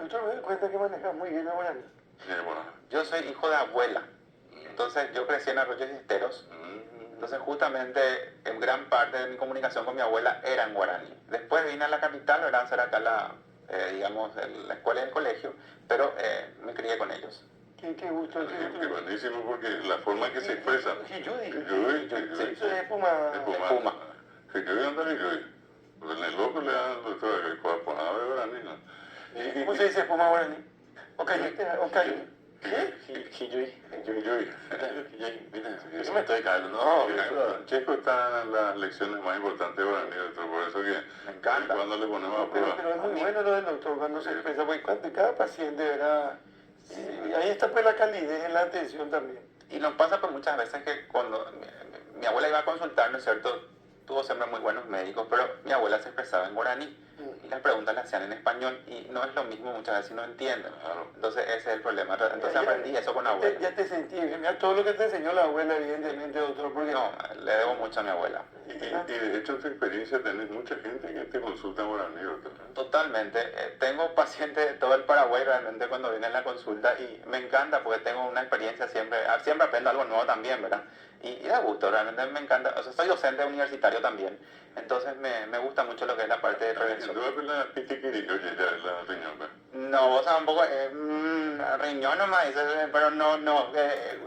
doctor, me doy cuenta que manejas muy bien el guaraní. Bueno. Yo soy hijo de abuela, entonces yo crecí en Arroyos y Esteros. Entonces justamente en gran parte de mi comunicación con mi abuela era en guaraní. Después vine a la capital, era hacer acá digamos, la escuela y el colegio, pero me crié con ellos. Qué gusto. Qué buenísimo, porque la forma que se expresa. Hiyuy. Sí. Es Puma. Puma. Hiyuy anda Hiyuy. En el loco le dan el coaponado de guaraní, ¿no? ¿Cómo se dice Puma guaraní? Ocayete. Hiyuy. Eso me estoy cayendo. No, Checo está en las lecciones más importantes de guaraní, doctor, por eso que Me encanta. cuando le ponemos a prueba. Pero es muy bueno lo del doctor cuando se expresa, porque cada paciente, ¿verdad? Ahí está pues la calidez en la atención también. Y nos pasa pues muchas veces que cuando mi abuela iba a consultar, ¿no es cierto? Tuvo siempre muy buenos médicos, pero mi abuela se expresaba en guaraní. Y las preguntas las hacían en español y no es lo mismo muchas veces si no entienden. Claro. Entonces ese es el problema. Entonces aprendí eso con la abuela. Ya te sentí, mira todo lo que te enseñó la abuela, evidentemente, doctor, porque... No, le debo mucho a mi abuela. Y de hecho en tu experiencia tenés mucha gente que te consulta en guaraní, doctor. Totalmente. Tengo pacientes de todo el Paraguay realmente cuando vienen a la consulta y me encanta porque tengo una experiencia siempre aprendo algo nuevo también, ¿verdad? Y da gusto, realmente me encanta. O sea, soy docente universitario también, entonces me gusta mucho lo que es la parte de prevención. ¿Tú la pitiquiri, oye, ya la riñón? No, vos tampoco, riñón nomás, pero no,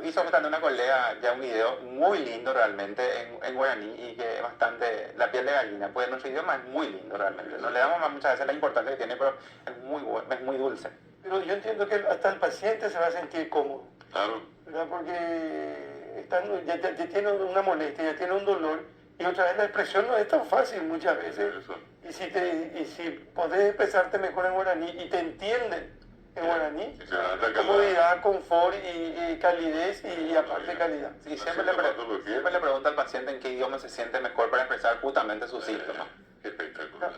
hizo justamente una colega ya un video muy lindo realmente en guaraní y que es bastante, la piel de gallina, pues nuestro idioma es muy lindo realmente, no le damos muchas veces la importancia que tiene, pero es muy dulce. Pero yo entiendo que hasta el paciente se va a sentir cómodo, Claro. ¿verdad? Porque ya tiene una molestia, ya tiene un dolor, y otra vez la expresión no es tan fácil muchas veces. Eso. Y si podés expresarte mejor en guaraní y te entienden en guaraní, Y se van a atacar comodidad, confort y calidez y aparte calidad. Sí, siempre le pregunto al paciente en qué idioma se siente mejor para expresar justamente sus síntomas. Espectacular.